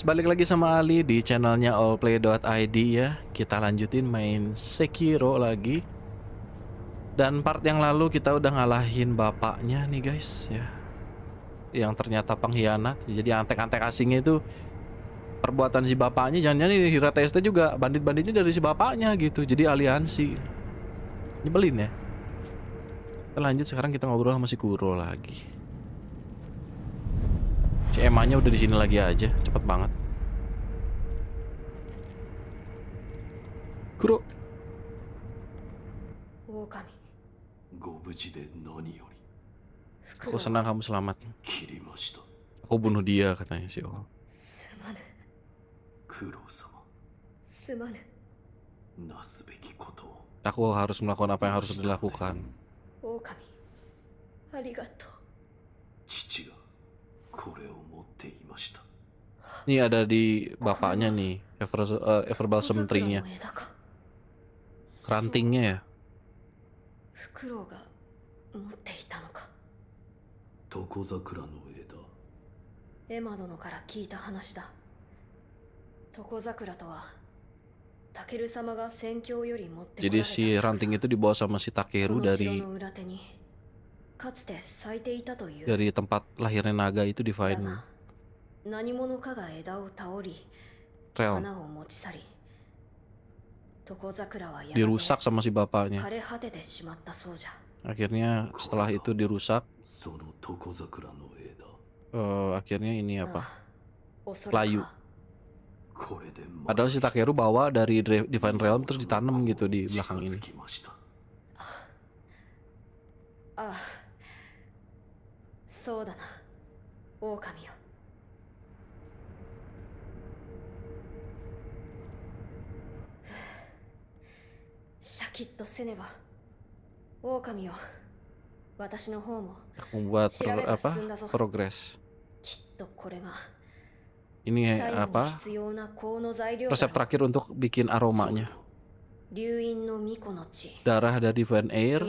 balik lagi sama Ali di channelnya allplay.id ya. Kita lanjutin main Sekiro lagi. Dan part yang lalu kita udah ngalahin bapaknya nih guys ya, yang ternyata pengkhianat. Jadi antek-antek asingnya itu perbuatan si bapaknya. Jangan-jangan ini Hira TST juga bandit-banditnya dari si bapaknya gitu. Jadi aliansi. Nyebelin ya. Kita lanjut, sekarang kita ngobrol sama si Kuro lagi. Si Emma-nya udah di sini lagi aja, cepet banget. Kuro. Aku senang kamu selamat. Aku bunuh dia katanya si Oh. Aku harus melakukan apa yang harus dilakukan. Ini ada di bapaknya nih, Everbalsam Tree-nya. Rantingnya ya. Jadi si ranting itu dibawa sama si Takeru dari tempat lahirnya naga itu, Divine Realm. Dirusak sama si bapaknya. Akhirnya setelah itu dirusak. Akhirnya ini apa? Layu. Padahal si Takeru bawa dari Divine Realm terus ditanam gitu di belakang ini. Membuat progres. Ini apa? Resep terakhir untuk bikin aromanya. Darah dari Divine Air.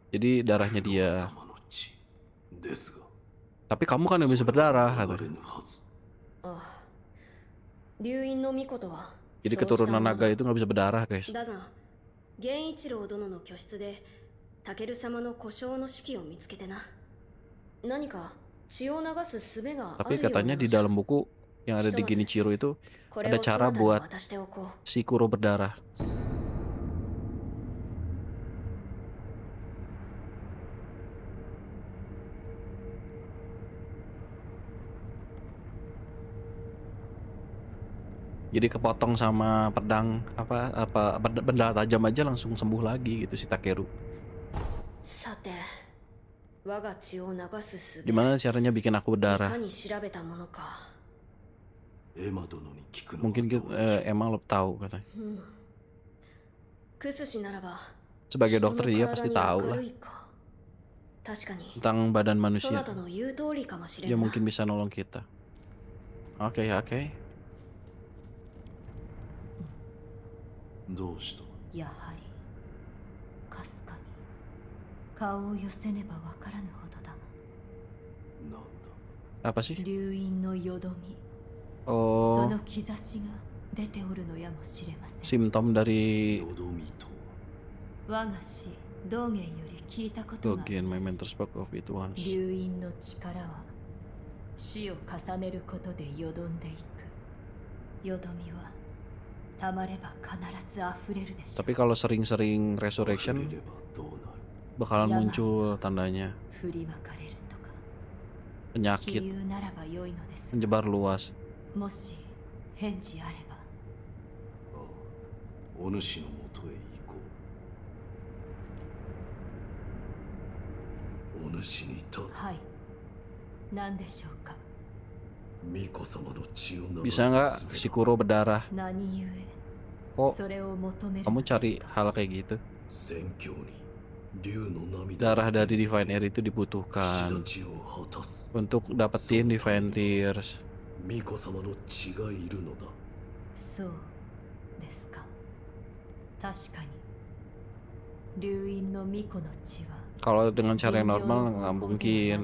Jadi darahnya dia. Tapi kamu kan yang bisa berdarah katanya. Jadi keturunan naga itu nggak bisa berdarah guys. Tapi katanya di dalam buku yang ada di Genichiro itu ada cara buat si Kuro berdarah. Jadi kepotong sama pedang apa benda tajam aja langsung sembuh lagi gitu si Takeru. Gimana caranya bikin aku berdarah? Mungkin Emma lo tahu katanya. Sebagai dokter dia pasti tahu lah tentang badan manusia. Dia mungkin bisa nolong kita. Oke. Apa sih? Oh, simptom dari Dogen, my mentor spoke of it once. Tapi kalau sering-sering resurrection bakalan muncul tandanya. Penyakit menyebar luas. Bisa nggak si Kuro berdarah? Kok kamu cari hal kayak gitu? Darah dari Divine Air itu dibutuhkan untuk dapetin Divine Tears. Kalau dengan cara yang normal nggak mungkin.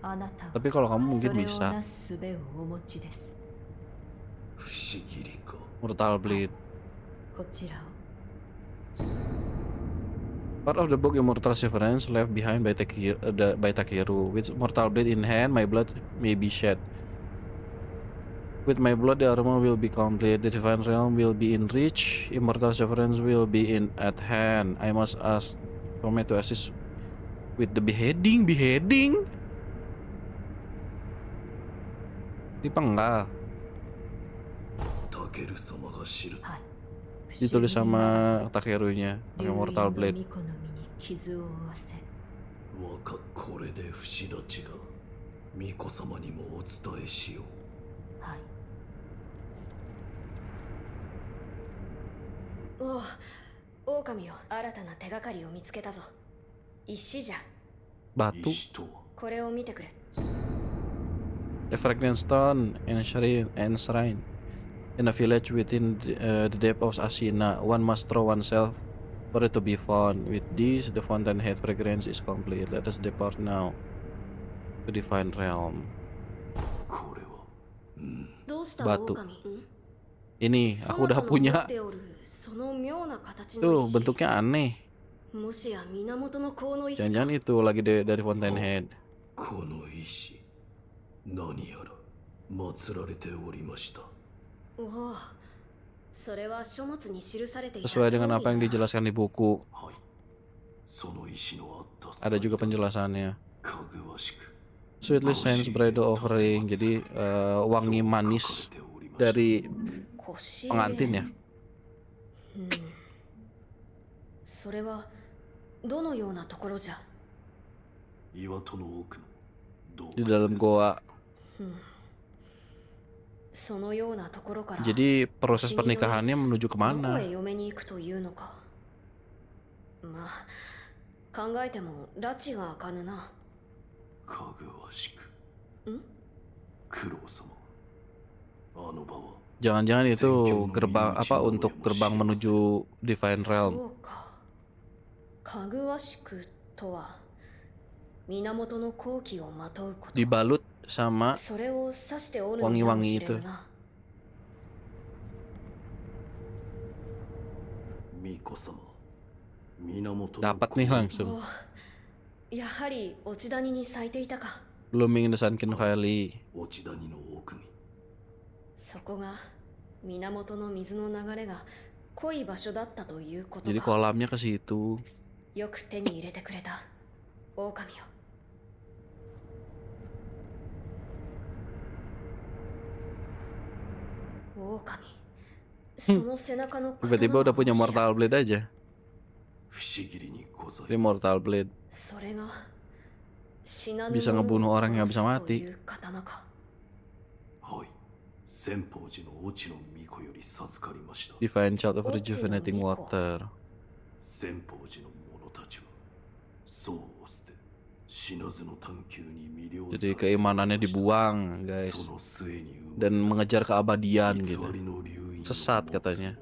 あなたは Tapi kalau kamu そ mungkin れを bisa. なす術をお持ちです。不思議りか。 Mortal Blade. こちらを Part of the book Immortal Severance left behind by Takeru. With Mortal Blade in hand, my blood may be shed. With my blood, the armor will be complete. The Divine Realm will be in reach. Immortal Severance will be at hand. I must ask Tome to assist with the beheading. Beheading? Dipenggal. タケル様が知る。はい。 Ditulis sama Takerunya 竜 pakai 院の Mortal 巫 Blade. 女の身に傷を負わせ、これで不死立ちが巫女様にもお伝えしよう。はい。おう、狼よ、新たな手がかりを見つけたぞ。石じゃ。 Batu. 石とはこれを見てくれ。 A fragrant stone and shrine in a village within the depth of Asina. One must throw oneself for it to be found. With this, the fountainhead fragrance is complete. Let us depart now to Divine Realm. これは。どうした Batu. 狼？ん Ini そ aku なた udah の持 punya. っておるその妙な形の Tuh 石。 bentuknya aneh. もしや源の河の石か。 Jangan-jangan itu lagi dari Fountainhead. この石、何やら祀られておりました。おお、それは書物に記されていた。 Sesuai dengan apa yang dijelaskan di buku. はい。その石のあった Ada juga penjelasannya. かぐわしく。 Sweetly scents bridal offering. Jadi wangi manis dari 腰 pengantin ya. うん。それはどのようなところじゃ。岩戸の奥の洞 Di 窟 dalam です。 goa. うん。そのようなところから。 Jadi proses pernikahannya menuju どこ kemana? へ嫁に行くというのか。まあ、考えても拉致が開かぬな。かぐわしく。ん？九郎様。あの場は Jangan-jangan itu gerbang apa untuk gerbang menuju Divine Realm. そうか。かぐわしくとは源の好機をまとうこと。 Dibalut sama それを指しておるのかもしれぬな。巫女様。源の dapat nih 子 langsung. おやはり落ち谷に咲いていたか。 Blooming in the Sunken Valley. 落ち谷の奥に。そこが源の水の流れが濃い場所だったということ Jadi か。 kolamnya ke situ. よく手に入れてくれた狼よ。 狼。その背中の Tiba-tiba udah punya 刀は Mortal Blade aja. 不思議にござい Ini ます。 Mortal Blade. それが死なぬ Bisa 者を ngebunuh orang yang nggak bisa 殺すと mati. いう刀か。はい。仙宝寺の越智の巫女より授かりました。 Divine Child of Ochi no Rejuvenating Miko. Water. 仙宝寺の者たちは僧を捨て死なずの探求に魅了さ Jadi れ keimanannya ていました。 dibuang, guys. その末に生ま Dan れ mengejar keabadian 偽 gitu. りの流因を Sesat 持つ katanya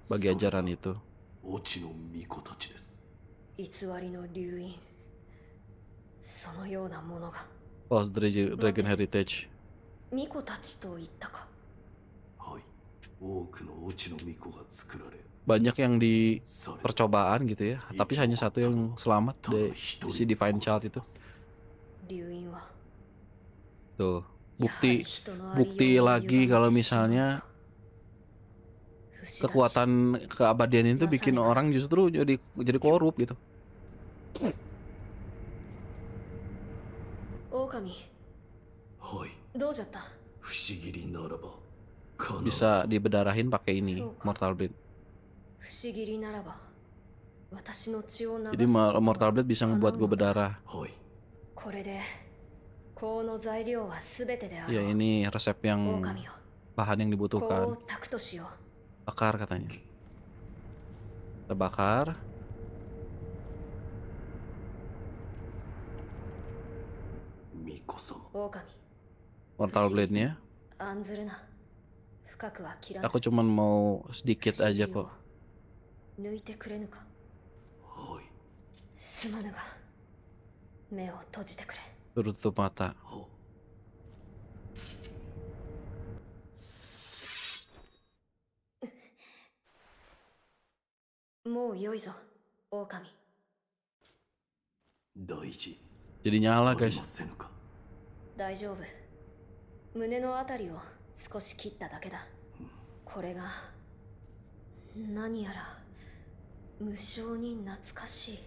者 Bagi ajaran itu. 越智の巫女たちです。偽りの流因。そのようなものが。 Lost Dragon Heritage. 巫女たちと言ったか。はい。多くの越智の巫女が作られ、 Banyak yang di され percobaan gitu ya. Tapi hanya satu yang selamat dari si Divine Child itu. 流因は。 Tuh. やはり Bukti 人のありよう bukti を lagi 歪めて kalau しまう misalnya 不死立ち kekuatan keabadian itu bikin orang justru jadi korup gitu. 狼、はい。どうじゃった。不思議りならば、かな Bisa dibedarahin pakai ini So, Mortal Blade. 不思議りならば、私の血を流す Jadi ことは Mortal Blade bisa ngebuat gue 叶うのだ。 berdarah. はい。これで、香の材料はすべてであ Ya ろう。 ini resep yang 狼よ、 bahan yang 香を dibutuhkan. 炊くとしよう。 Bakar katanya. Kita bakar. 巫女様。狼、 Mortal Blade-nya. 案ずるな。深くは切らない。 Aku cuman mau sedikit aja kok. 抜いてくれぬか。はい。すまぬが、目を閉じてくれ。Tutup mata. は もう良いぞ、狼。大事 Jadi あ nyala り guys. ませぬか。大丈夫。胸のあたりを少し切っただけだ。これが何やら無性に懐かしい。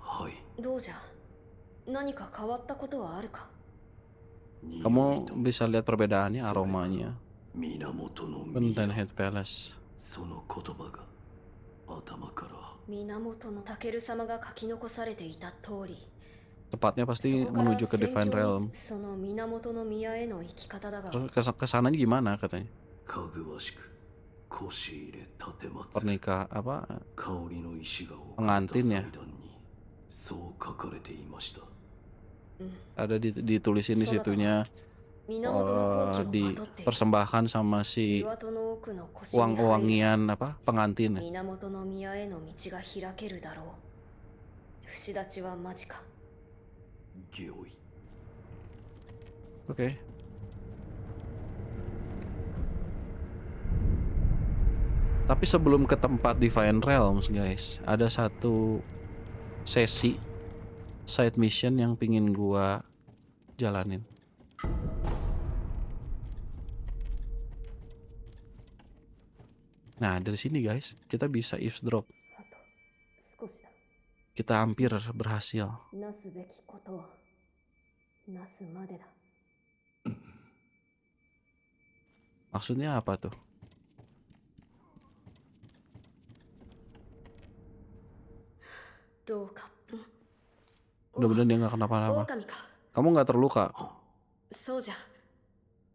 はい。どうじゃ、何か変わったことはあるか？ Kamu bisa lihat perbedaannya, aromanya. 源の Benten 宮 Head Palace. その言葉が頭から。源のタケル様が書き残されていた通り、 Tepatnya そ pasti こから menuju ke 戦 Divine 況 Realm. にその源の宮への生き方だが、 Terus kesananya gimana katanya? かぐわしく腰入れ立てまつ Pernikah apa? 香りの石が置かれた Pengantin 祭 ya? 壇にそう書かれていました。 Ada ditulisin di situnya 源の好機をまとっている。 dipersembahkan sama si 岩戸の奥の腰に入る uang-uangian apa pengantin. 源の宮への道が開けるだろう。節立ちはマジか。 御意。 Oke. Tapi sebelum ke tempat Divine Realms guys, ada satu sesi side mission yang pingin gua jalanin. Nah dari sini guys, kita bisa eavesdrop. あと少しだ。 Kita hampir berhasil. なすべきことをなすまでだ。 Maksudnya apa tuh? どうか。Mudah-mudahan dia nggak kenapa-napa. 狼か。 Kamu nggak terluka. そうじゃ。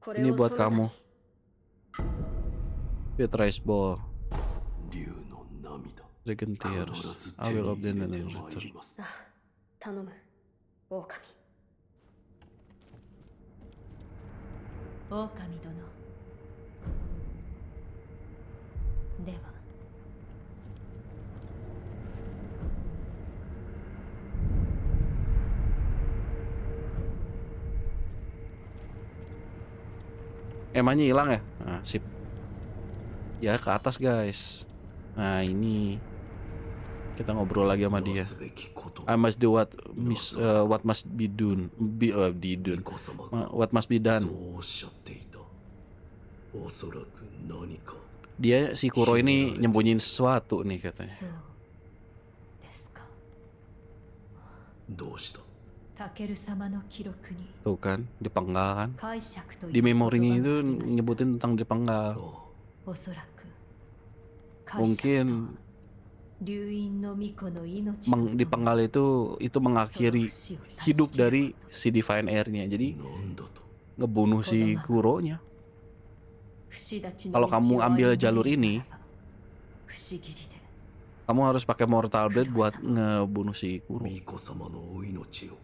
これ Ini を buat その他に kamu. Beatrice Ball. 竜の涙。 Dragon 必 Tears. ず I 手 will に obtain 入れ and て then まい return. ります。あ、頼む、狼。狼殿では Emangnya hilang ya? Nah, sip. Ya ke atas guys. Nah ini kita ngobrol lagi sama な dia. すべきこと。 I must do what must be done. Be done. 巫女様が What must be そ done. うおっしゃっていた。おそらく何か。 Dia si Kuro ini nyembunyiin sesuatu nih katanya. そうですか。どうした。タケル様の記録に Tuh kan, dipenggal kan. 解釈という Di memorinya 言葉 itu がありました。 nyebutin tentang dipenggal. ああ。おそらく Mungkin 流因の巫女の命とともに dipenggal itu mengakhiri その不死を断ち切る hidup dari si Divine Heir-nya. Jadi なんだと。 ngebunuh si Kuronya. 不死立ちの Kalau kamu 道を ambil 歩んで jalur いる ini, ならば不思議で kamu harus pakai Mortal Blade buat ngebunuh si Kuro. 巫女様のお命を。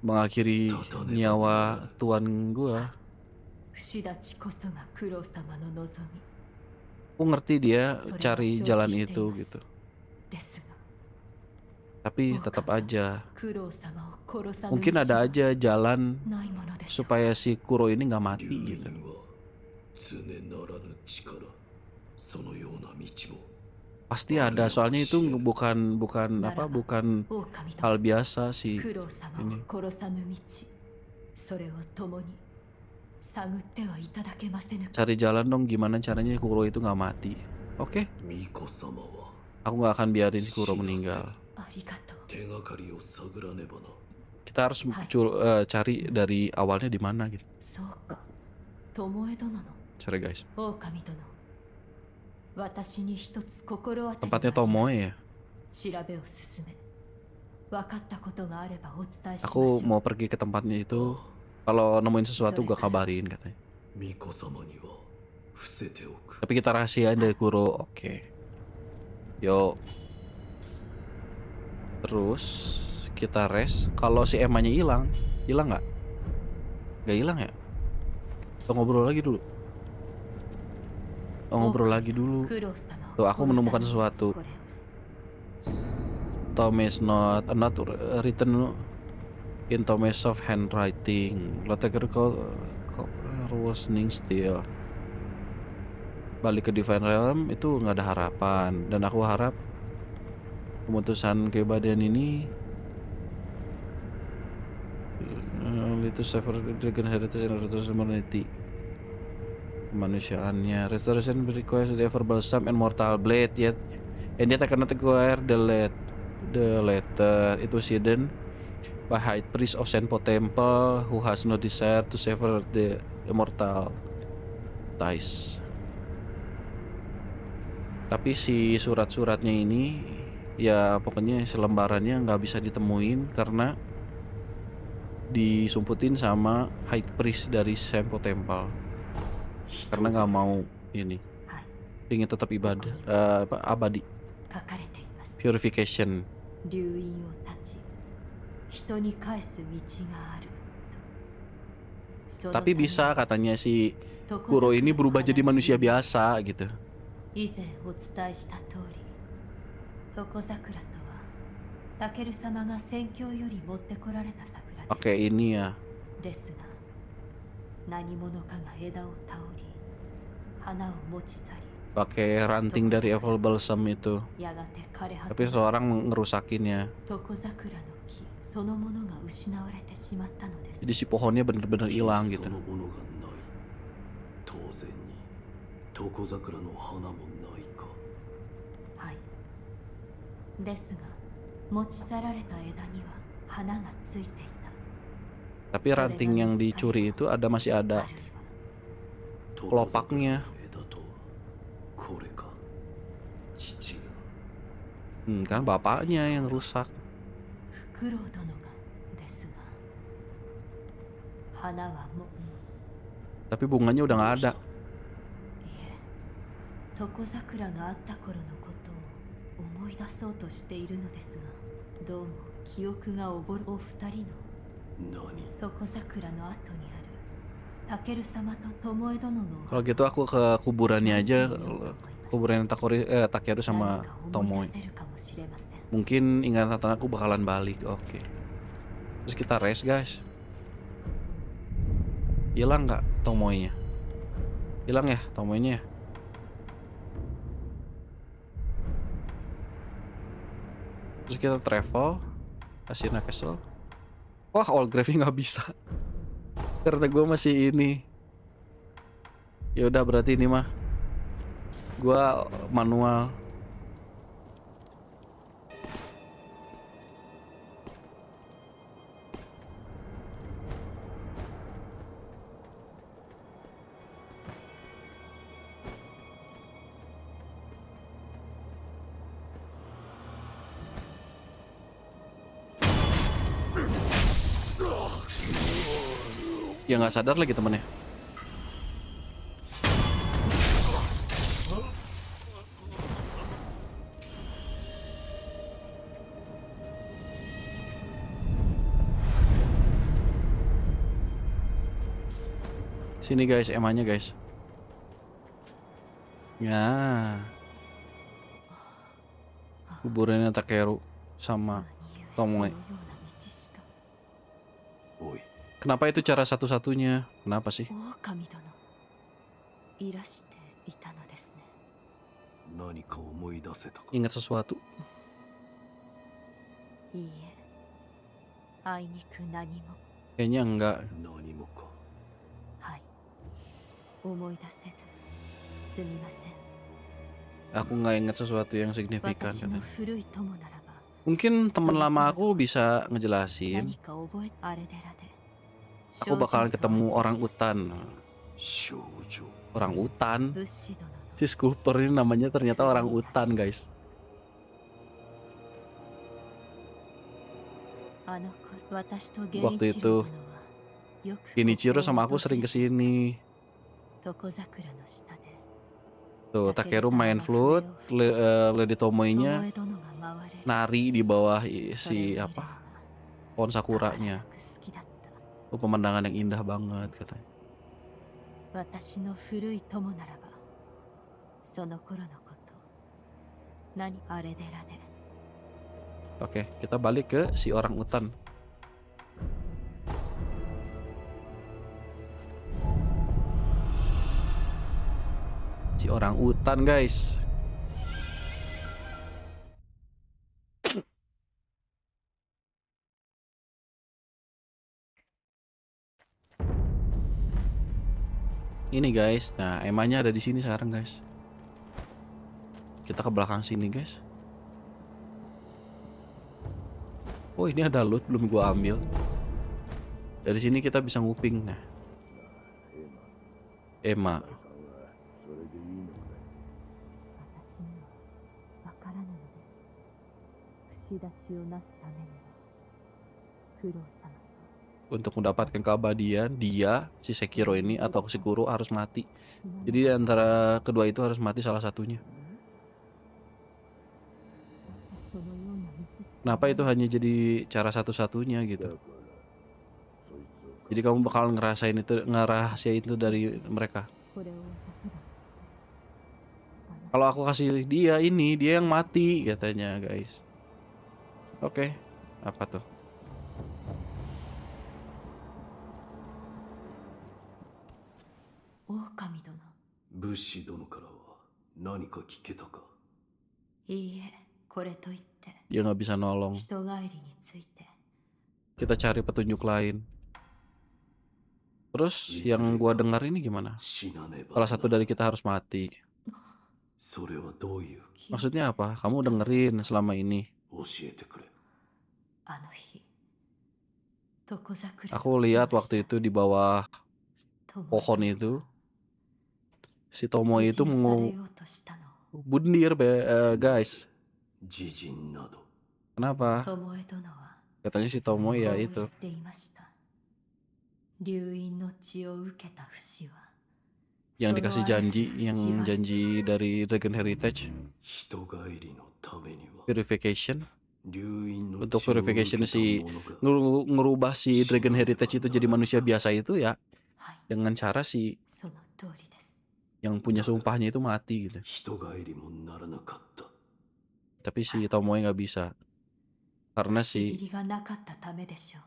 Mengakhiri nyawa tuan gua. 不死立ちこそが九郎様の望み Aku ngerti dia cari jalan itu gitu. ですが Tapi tetap aja 九郎様を殺さぬ mungkin 道 ada は aja jalan ないものでしょう supaya si Kuro ini nggak 流 mati gitu. 因は常ならぬ力。そのような道も。 Pasti ada, soalnya itu bukan bukan bukan 狼 hal と biasa sih. 九郎様を殺さぬ道それを共に探ってはいただけませぬか Cari jalan dong gimana caranya Kuro itu nggak mati. Oke, 巫女様は aku nggak akan biarin si Kuro meninggal. ありがとう手がかりを探らねばな。 Kita harus cari dari awalnya di mana gitu. そうか巴殿の Sorry guys. 狼殿私に一つ心当たり Tempatnya があります Tomoe ya. 調べを進め分かったことがあればお伝えしましょ Aku う mau pergi ke tempatnya itu. Kalau nemuin sesuatu gua kabarin katanya. 巫女様には伏せておく。 Tapi kita rahasiain dari Kuro. Oke. Yuk. Terus kita rest. Kalau si Emma-nya hilang nggak? Nggak hilang ya? Kita ngobrol lagi dulu. Ngobrol lagi dulu. 九郎様 Tuh を aku 殺さぬ menemukan 道 sesuatu. これを Tom is not written. in Tomesov handwriting. Lotaker worsening still. Balik ke Divine Realm itu nggak ada harapan, dan aku harap pemutusan keabadian ini itu sever dragon heritage and restoration humanity, kemanusiaannya. Restoration requires the Everball Stamp and Mortal Blade, yet and yet I cannot acquire the letter. It was hidden by High Priest of Senpo Temple who has no desire to sever the immortal ties. Tapi si surat-suratnya ini ya pokoknya selembarannya nggak bisa ditemuin karena disumputin sama High Priest dari Senpo Temple karena nggak mau ini, はい、 ingin tetap ibadah abadi 書かれています。 purification. 流飲を断ち、人に返す道があると。 Tapi bisa katanya si そのため Kuro ini berubah jadi manusia biasa gitu. 以前お伝えした通り、床桜とはタケル様が戦況より持ってこられた桜です。 Oke, ini ya. ですが、何者かが枝を倒り、花を持ち去り、 Pakai ranting dari Evil Balsam itu. やがて枯れ果 Tapi てし seorang ngerusakinnya. 床桜の木そのものが失われてしまったのです。 Jadi si pohonnya bener-bener hilang 木 gitu. そのものがない。当然に床桜の花もないか。はい。ですが、持ち去られた枝には花がついていた。 Tapi ranting yang dicuri itu masih あ ada るいは kelopaknya. 枝とはこれか。父が。 Kan bapaknya yang rusak. フクロウ殿がですが、花はもう Tapi bunganya udah nggak ada. いえ、床桜があった頃のことを思い出そうとしているのですが、どうも記憶がおぼろお二人の何。床桜の後にあるタケル様と巴殿の Kalau gitu aku ke kuburannya aja, kuburan Takeru sama 何か思い Tomoe. 出せるかもしれません。 Mungkin ingatan aku bakalan balik. Oke. Terus kita rest guys. Hilang nggak Tomoe-nya? Hilang ya Tomoe-nya ya? Terus kita travel Asina Castle. Wah, all grave-nya nggak bisa. Karena gue masih ini. Ya udah berarti ini mah gua manual. Ya nggak sadar lagi temennya. Sini guys, emanya guys. Ya. Kuburannya Takeru sama Tomoe. おい。 Kenapa itu cara satu-satunya? Kenapa sih? 狼殿、いらしていたのですね。何か思い出せたか。 Ingat sesuatu? いいえ、あいにく何も。 Kayaknya enggak. 何もか。はい、思い出せずすみません。 Aku nggak ingat sesuatu yang signifikan 私の katanya. 古い友ならば Mungkin teman lama aku bisa ngejelasin. 何か覚えあれでらで Aku bakalan ketemu orang utan. 少女。 Orang utan. 武士殿の Si skulptor ini namanya ternyata orang utan guys. あの頃私と Waktu itu よく Genichiro sama aku sering kesini. 床桜の下で Tuh Takeru main flute, Lady Tomoe-nya 巴殿が回れ nari di bawah それを si 見るの apa が pohon たまら sakuranya. なく好きだった Tuh pemandangan yang indah banget katanya. 私の古い友ならばその頃のこと何あれでらで Oke, kita balik ke si orang utan. Si orang utan guys. Ini guys, nah emanya ada di sini sekarang guys. Kita ke belakang sini guys. Oh ini ada loot belum gua ambil. Dari sini kita bisa nguping. Nah, Emma. 私にはわからぬのです。串立ちをなすためには苦労様と Untuk mendapatkan keabadian, dia, si Sekiro ini atau si Kuro harus mati. Jadi antara kedua itu harus mati salah satunya. そのような道しか Kenapa itu hanya jadi cara satu-satunya gitu? Jadi kamu bakal ngerasain itu, ngerahasiain itu dari mereka. これを渡せば Kalau aku kasih dia ini, dia yang mati katanya guys. Oke, apa tuh?狼殿。武士殿からは何か聞けたか。いいえ、これといって Dia nggak bisa nolong. 人帰りについて Kita cari petunjuk lain. Terus yang gua dengar ini gimana? 死なねば Salah satu dari kita harus mati. それはどういう Maksudnya apa? Kamu dengerin selama ini. 教えてくれ。あの日床桜 Aku lihat waktu itu di bawah pohon itu, si Tomo itu mau ようとしたの bundir guys. 自陣など Kenapa? 巴殿は Katanya si Tomo こう ya 言っ itu. ていました流因の血を受けた不死は Yang dikasih janji, yang janji dari Dragon Heritage 人帰りのためには Purification. 流因の Untuk 血を受け purification た si 者が ngerubah si Dragon Heritage itu jadi manusia biasa itu ya はい dengan cara si その通りです yang punya sumpahnya itu mati gitu. 人帰りもならなかった。 Tapi si Tomoe nggak bisa karena 切 si りがなかったためでしょ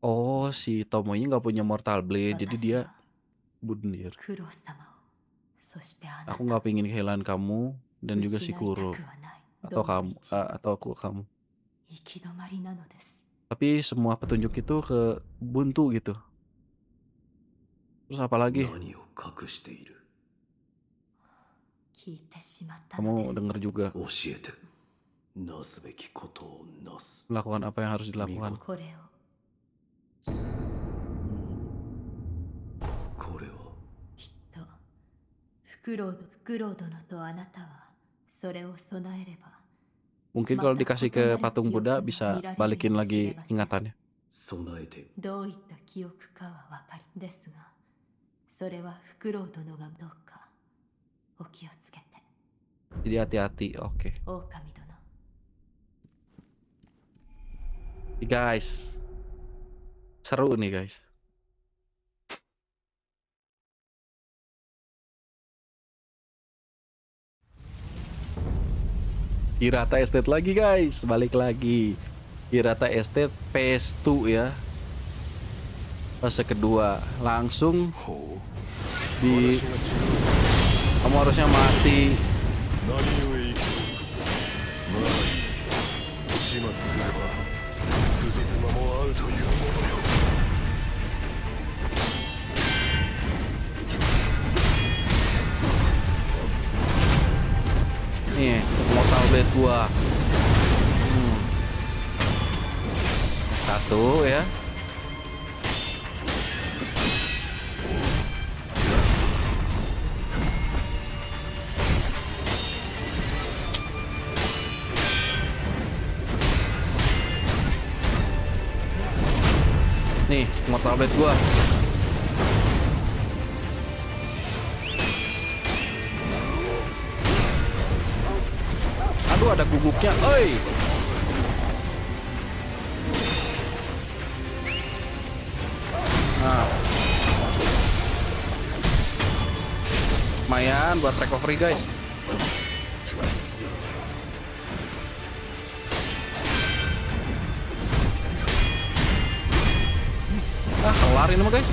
う oh si Tomoe nggak punya Mortal Blade jadi 私 dia は bundir. 苦労様をそしてあなた Aku nggak pengen kehilangan kamu dan juga 失 si いた Kuro くはない atau どの kamu 道 atau aku kamu. 行き止まりなのです Tapi semua petunjuk itu ke buntu gitu. Terus apa lagi? 何を隠している。聞いてしまったの Kamu です denger juga 教えて。なすべきことをなす。 melakukan apa yang harus dilakukan. これをこれをきっとフクロウ殿とあなたはそれを備えれば Mungkin kalau dikasih ke patung Buddha bisa balikin lagi ingatannya. 備えて。どういった記憶かはわかりですがそれはフクロウ殿がどうかお気をつけて Jadi hati-hati. Oke. 狼殿 Nih, guys. Seru nih guys. Hirata Estate lagi guys, balik lagi. Hirata Estate PS2 ya. Fase kedua, langsung di kamu harusnya mati. 何故生きまあ始末すれば辻褄も合うというものよ。 Nih, Mortal Blade gua. Satu ya. Nih, Mortal Blade gua. Aduh, ada guguknya. Oi. Nah. Lumayan buat recovery, guys. Ah, kelar ini mah, guys.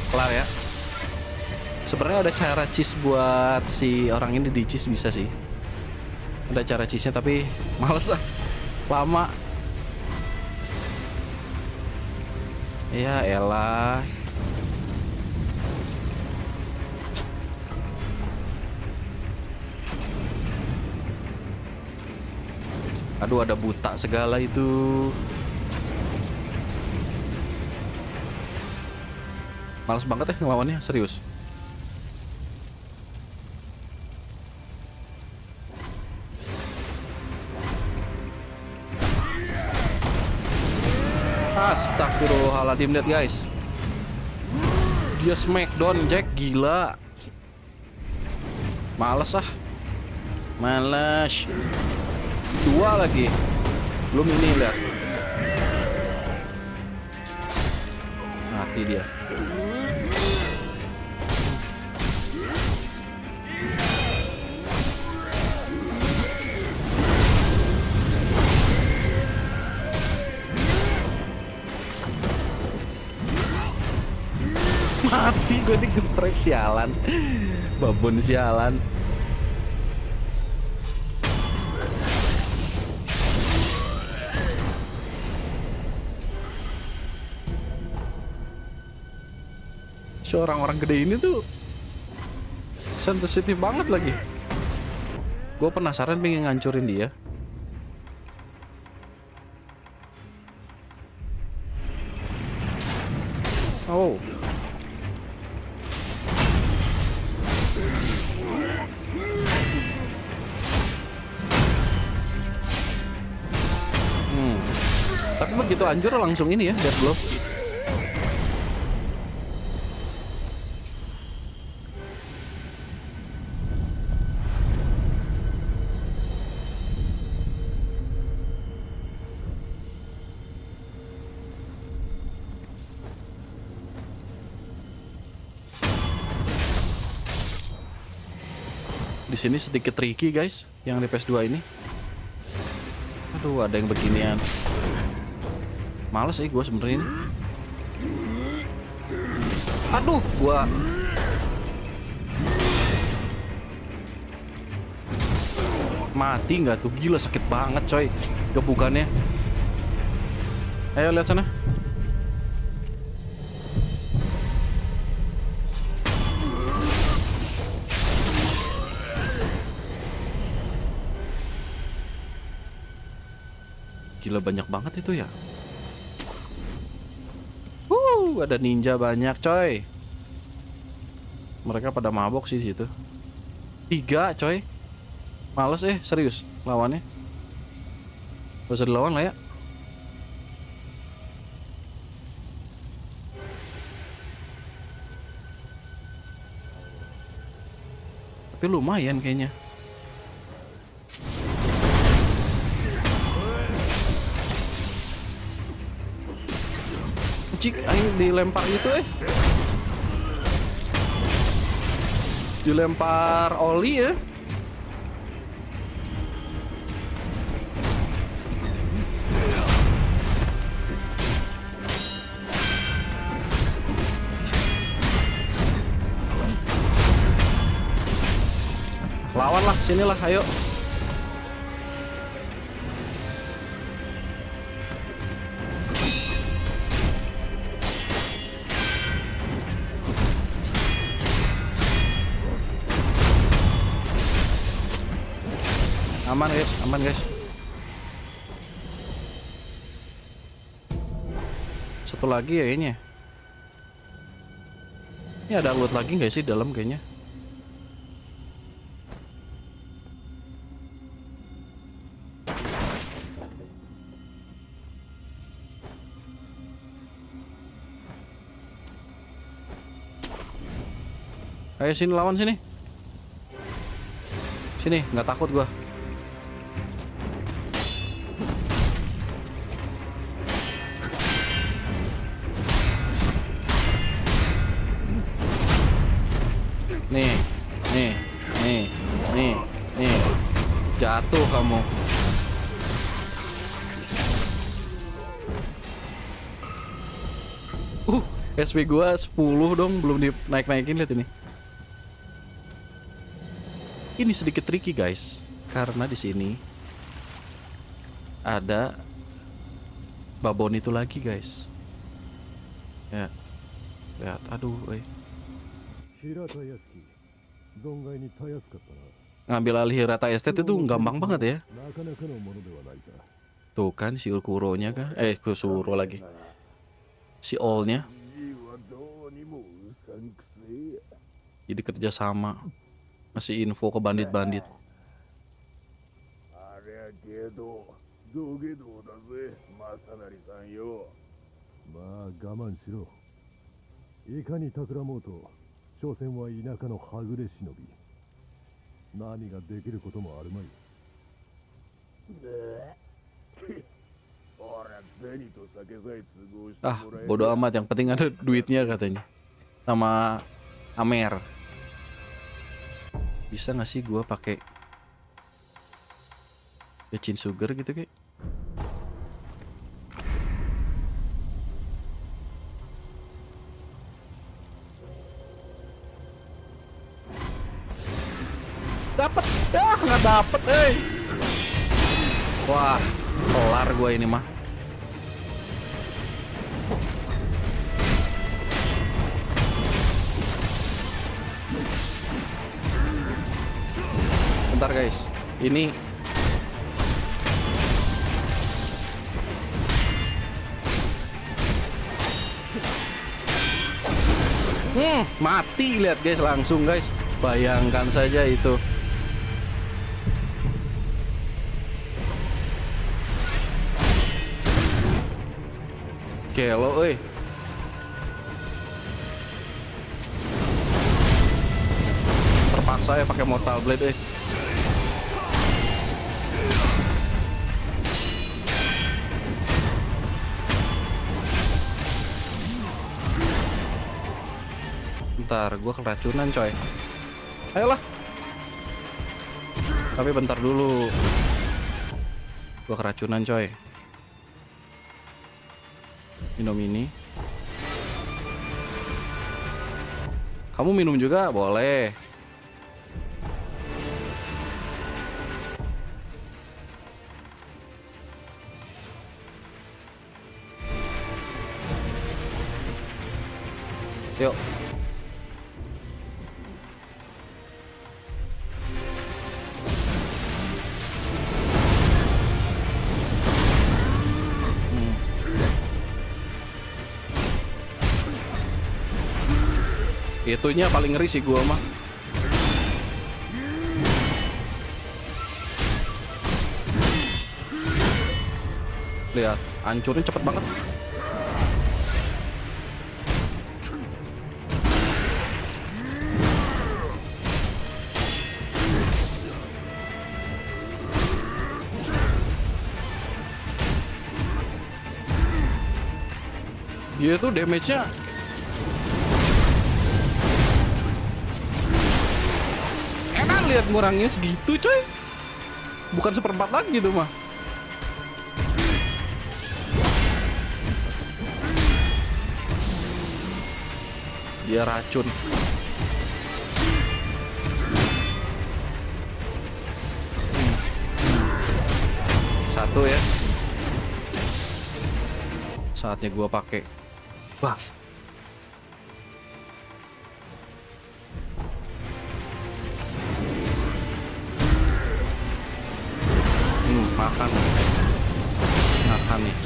Kelar ya. Sebenarnya ada cara cheese buat si orang ini di cheese bisa sih. Ada cara cheese-nya tapi males ah. Lama. Ya elah. Aduh, ada buta segala itu. Males banget ya ngelawannya, serius. Astagfirullahaladzim, lihat guys. Dia smackdown Jack, gila. Males ah. Males. Dua lagi. Belum ini, lihat. Mati dia. Mati gue digeprek, sialan. Babon sialan. Si orang-orang gede ini tuh sensitif banget lagi. Gue penasaran pengen ngancurin dia. Oh. Tapi begitu hancur langsung ini ya, dead blow. Di sini sedikit tricky guys, yang di PS2 ini. Aduh, ada yang beginian. Males sih gue sebenarnya ini. Aduh, gua mati nggak tuh? Gila, sakit banget coy gebukannya. Ayo lihat sana. Gila, banyak banget itu ya. Ada ninja banyak coy. Mereka pada mabok sih situ. 3 coy. Males serius lawannya. Gak usah dilawan lah ya. Tapi lumayan kayaknya. Cik, aing dilempar gitu dilempar oli ya. Lawan lah, sinilah, ayo. Aman guys, aman guys. Satu lagi ya ini. Ini ada loot lagi nggak sih dalam kayaknya? Ayo sini, lawan sini. Sini, nggak takut gua. Nih, jatuh kamu. SP gua 10 dong, belum dinaik-naikin, lihat ini. Ini sedikit tricky guys, karena di sini ada babon itu lagi guys. Ya, lihat, aduh, 平田屋敷存外にたやすかったな ngambil alih Hirata Estate itu gampang banget ya. なかなかのものではないか Tuh kan si Kuronya kan, Kusuro lagi, si All-nya. じいはどうにもうさんくせえや Jadi kerja sama, ngasih info ke bandit-bandit. ありゃけど土下道だぜ正成さんよまあ我慢しろいかに企もうと所詮は田舎のはぐれ忍び何ができることもあるまい俺銭と酒さえ都合して Ah, もらえ bodo amat, yang penting ada duitnya katanya. Sama Amer. Bisa nggak sih gua pakai Becin Sugar gitu kayak? Dapat, nggak dapet, Wah, kelar gua ini mah. Bentar guys, ini mati, lihat guys, langsung guys. Bayangkan saja itu. Kelo, terpaksa ya pakai Mortal Blade, Bentar, gua keracunan coy. Ayolah. Tapi bentar dulu. Gua keracunan coy. Minum ini. Kamu minum juga? Boleh. Yuk. Itunya paling ngeri sih gua mah. Lihat, hancurin cepet banget. Dia tuh damage-nya lihat ngurangnya segitu coy, bukan seperempat lagi tuh mah. Dia racun. Satu ya, saatnya gua pakai buff. Makan nih.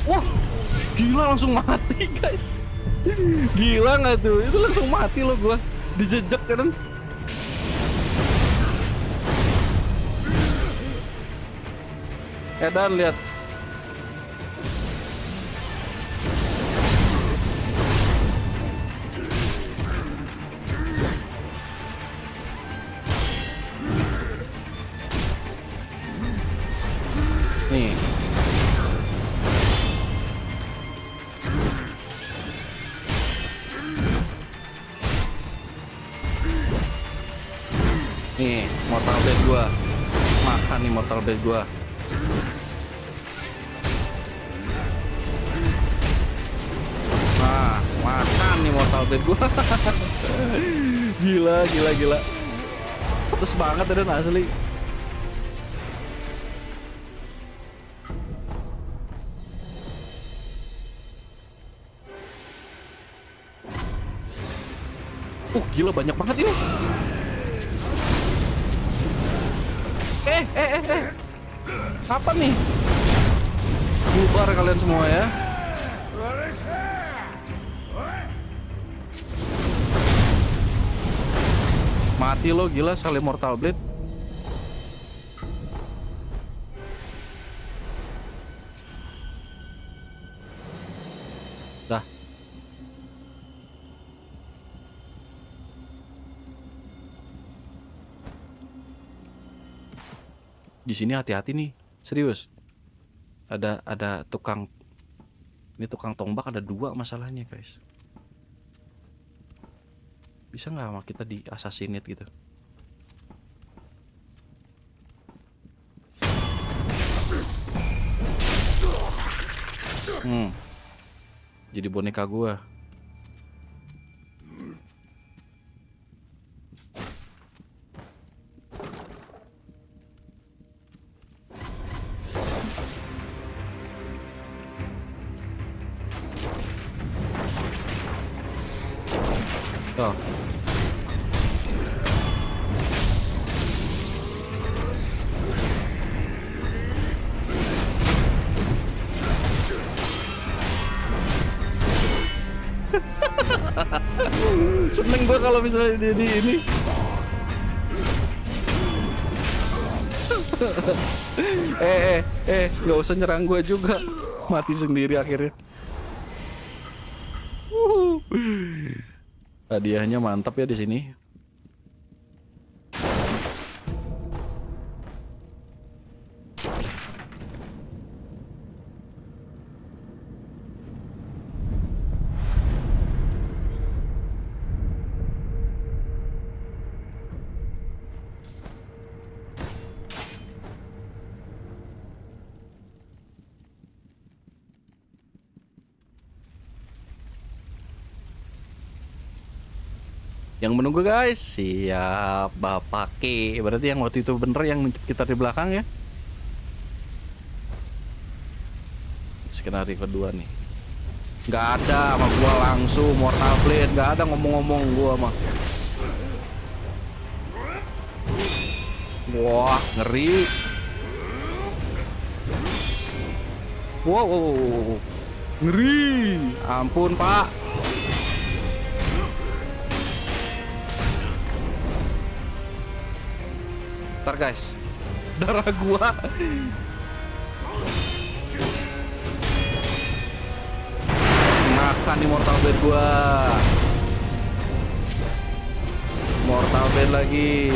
Wah, gila langsung mati guys. Gila nggak tuh? Itu langsung mati loh gua, dijejak kan. Dan lihat. Nih. Nih, Mortal Blade gua. Makan nih Mortal Blade gua. Nah, makan nih Mortal Blade gua. Gila, gila, gila. Pedes banget ya dan asli. Gila banyak banget ini. Apa nih? Bubar kalian semua ya. Mati lo, gila sekali Mortal Blade. Dah. Di sini hati-hati nih, serius. Ada tukang, ini tukang tombak ada 2 masalahnya guys. Bisa nggak sama kita di assassinate gitu? Jadi boneka gua. Tuh. Seneng gue kalau misalnya dia di ini. Gak usah nyerang gue juga. Mati sendiri akhirnya. Hadiahnya mantap ya di sini. Yang menunggu guys, siap Bapak K. Berarti yang waktu itu bener yang kita di belakang ya. Skenario kedua nih. Nggak ada sama gua langsung Mortal Blade, nggak ada ngomong-ngomong gua mah. Wah, ngeri. Wow, ngeri. Ampun Pak. Ntar guys, darah gua. Makan nih Mortal Blade gua. Mortal Blade lagi.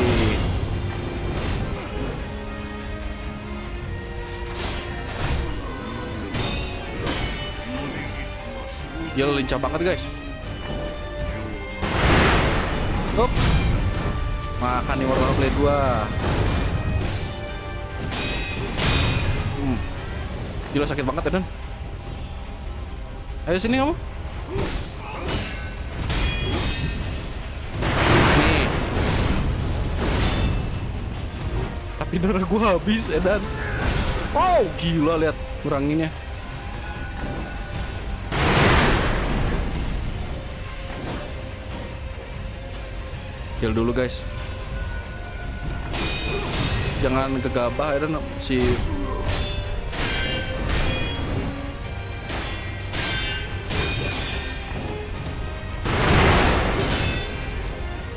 Gila lincah banget guys. Hop. Makan nih Mortal Blade gua. Gila sakit banget ya Dan. Ayo sini kamu. Nih. Tapi darah gua habis Dan. Oh gila lihat kuranginnya. Heal dulu guys. Jangan gegabah ya Dan si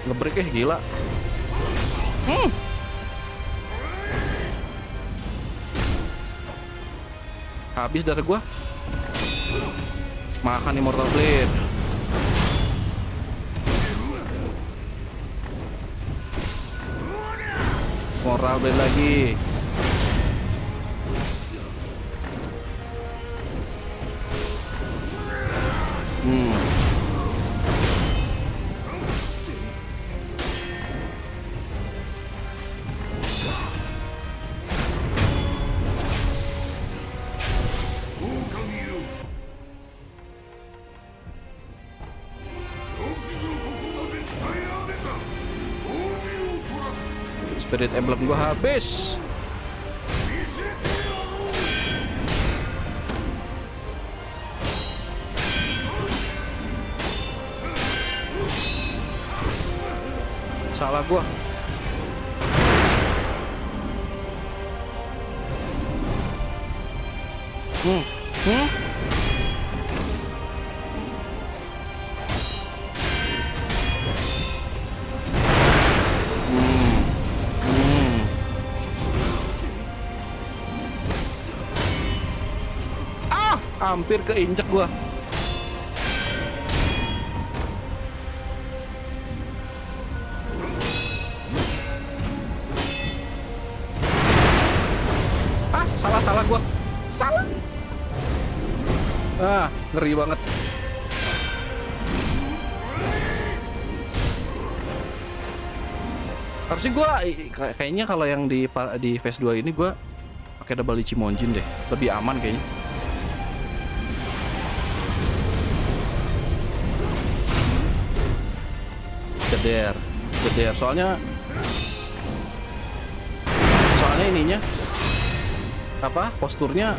ngebreak gila. Habis darah gua. Makan nih Mortal Blade. Mortal Blade lagi. Spirit Emblem gua habis. Salah gua. Hmm. Hampir keinjek gua. Salah gua. Salah. Ngeri banget. Harusnya gua kayaknya kalau yang di phase 2 ini gua pakai double Ichimonjin deh. Lebih aman kayaknya. Jeder. Soalnya ininya apa? Posturnya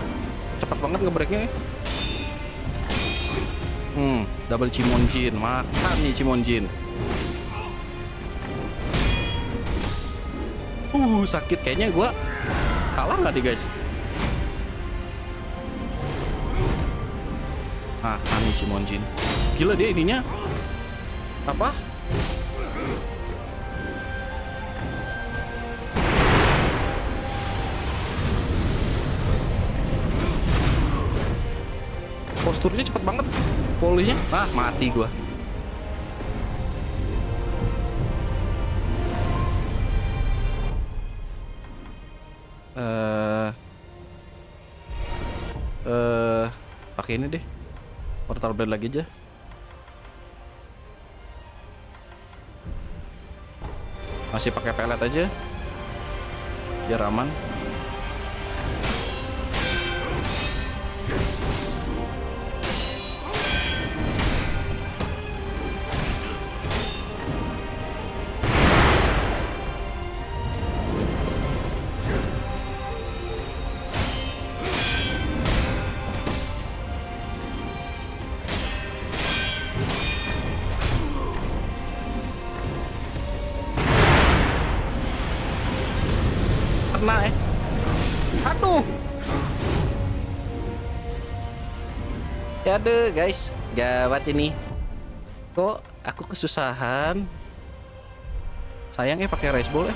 cepat banget ngebreaknya. Double Ichimonjin, makan nih Ichimonjin. Sakit kayaknya gua kalah nggak nih guys? Makan nih Ichimonjin. Gila dia ininya apa? Posturnya cepet banget, polihnya. Mati gua. Pakai ini deh, Portal Blade lagi aja. Masih pakai pelet aja, biar aman. Kena aduh. Aduh guys, gawat ini. Kok aku kesusahan. Sayang pakai Rice Ball .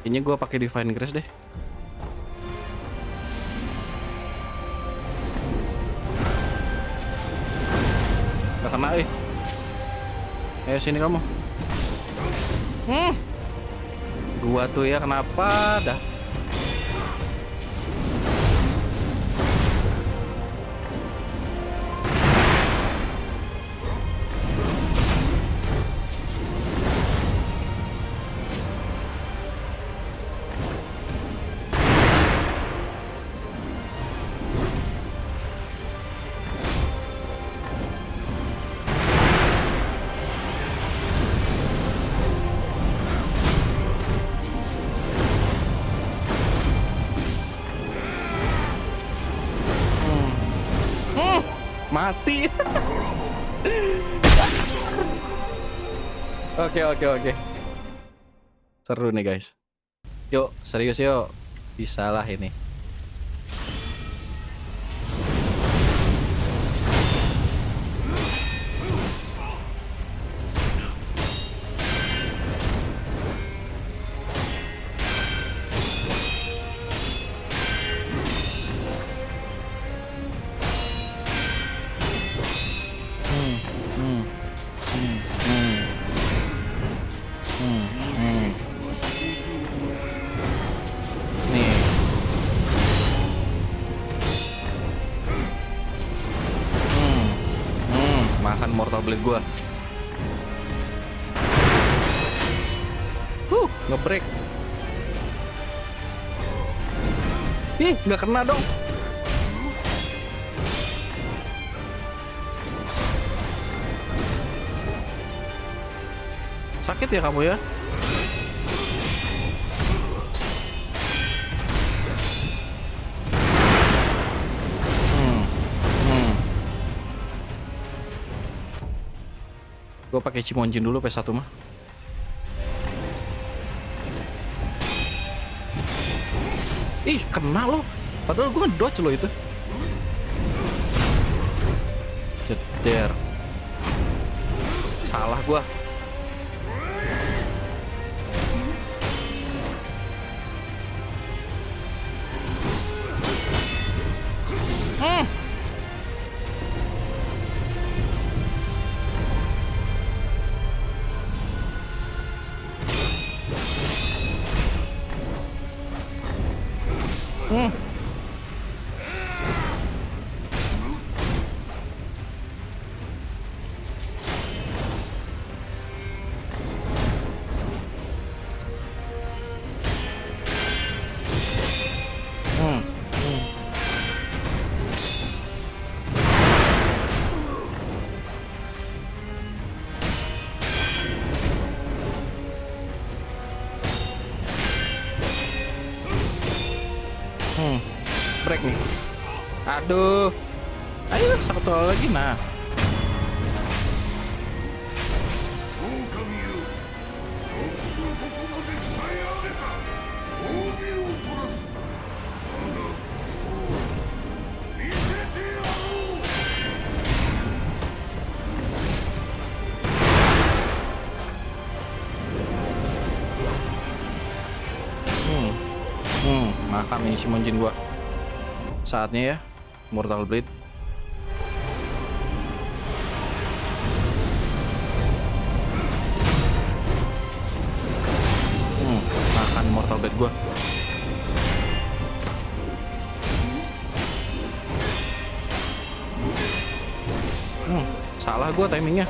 Kayaknya gue pakai Divine Grace deh. Gak kena Ayo sini kamu. Gua tuh ya kenapa dah. Mati. Oke. Seru nih guys. Yuk, serius yuk. Bisa lah ini. Nih. Makan Mortal Blade gua. Ngebreak. Ih, nggak kena dong. Sakit ya kamu ya? Gue pakai Chimonjin dulu P1 mah. Ih, kena loh. Padahal gue ngedodge loh itu. Jeder. Salah gue. Break nih. Aduh. Ayo satu lagi nah. Makan nih Chimonjin gua. Saatnya ya Mortal Blade. Makan Mortal Blade gua. Salah gua timingnya.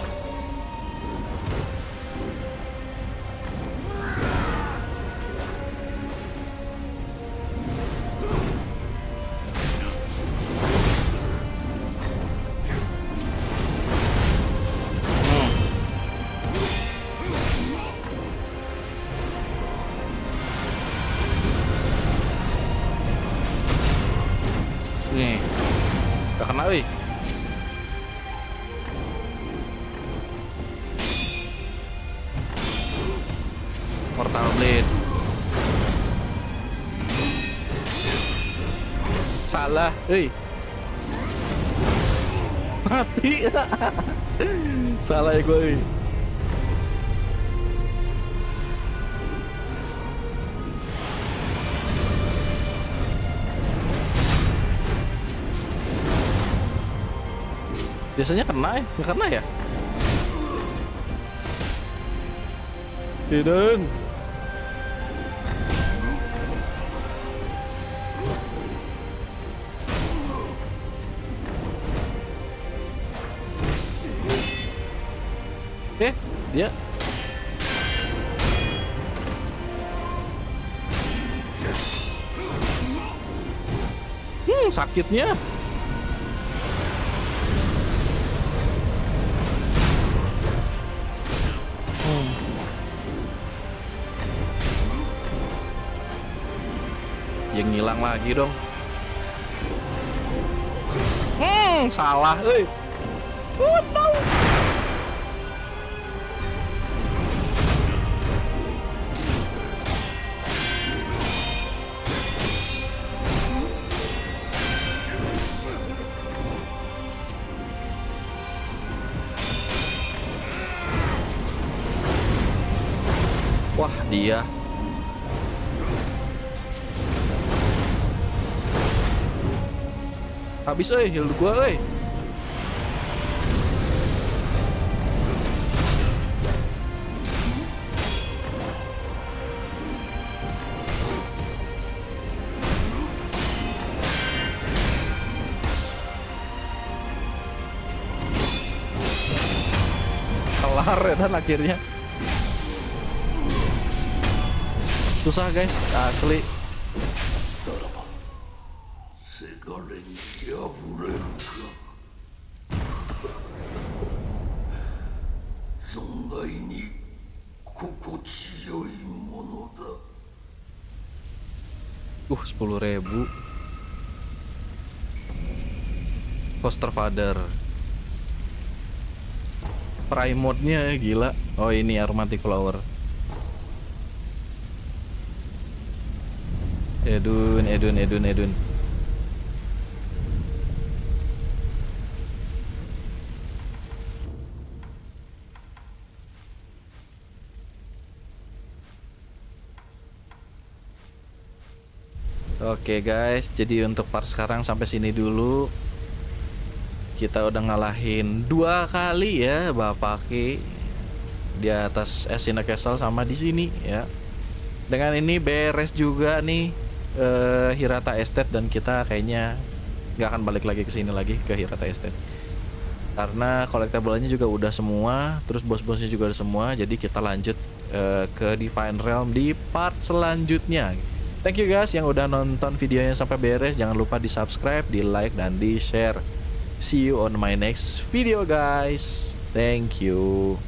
Nih, udah kena wih. Mortal Blade. Salah, wih. Mati. Salah ya gue, wih. Biasanya kena ya? Nggak kena ya? Hidden. Dia sakitnya. Yang ngilang lagi dong. Salah, euy. Oh no. Wah, dia. Habis heal gua euy. keluar dan akhirnya. Susah guys, asli. さらばせがれに破れるか。存外に心地よいものだ。 10.000 Foster Father. Prime mode-nya gila. Oh ini Aromatic Flower. Edun. Oke guys, jadi untuk part sekarang sampai sini dulu. Kita udah ngalahin 2 kali ya Bapake di atas Ashina Castle sama di sini ya. Dengan ini beres juga nih Hirata Estate, dan kita kayaknya nggak akan balik lagi ke sini lagi ke Hirata Estate karena collectible-nya juga udah semua, terus bos-bosnya juga udah semua. Jadi kita lanjut ke Divine Realm di part selanjutnya. Thank you guys yang udah nonton videonya sampai beres. Jangan lupa di subscribe, di like, dan di share. See you on my next video guys. Thank you.